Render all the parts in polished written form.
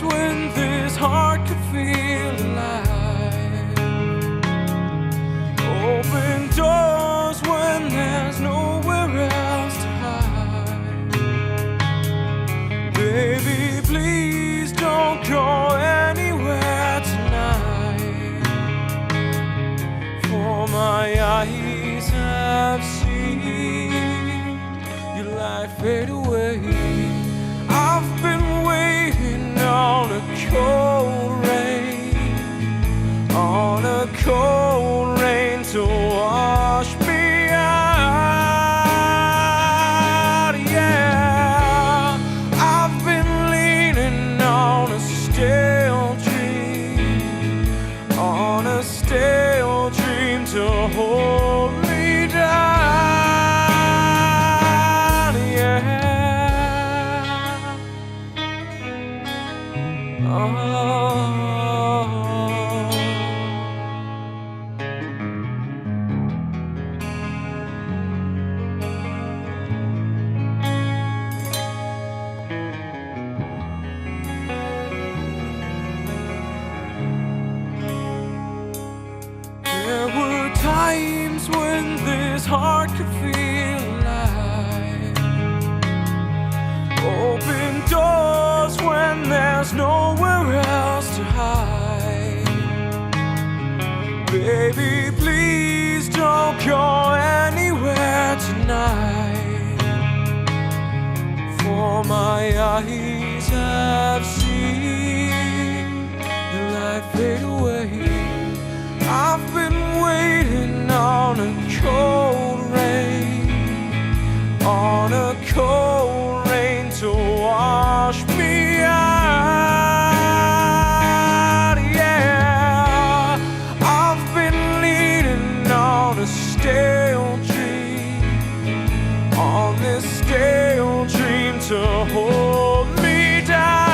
when this heart could feel alive. Open doors when there's nowhere else to hide. Baby, please don't go anywhere tonight, for my eyes have seen your light fade away. I've been waiting on a cold rain, on a cold rain to wash me out. Yeah, I've been leaning on a stale dream, on a stale dream to hold me down. Yeah. There were times when this heart could feel alive. Open doors when there's nowhere else to hide. Baby, please don't go anywhere tonight, for my eyes have seen the light fade away. I've been waiting on a cold rain, on a cold rain to wash me out. Yeah, I've been leaning on a stale dream, on this stale dream to hold me down.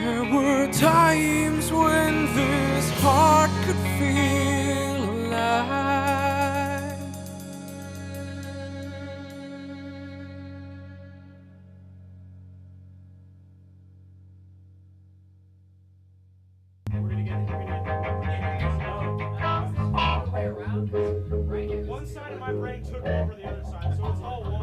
There were times when this heart could feel alive. We're gonna get one side of my brain took over the other side, so it's all one.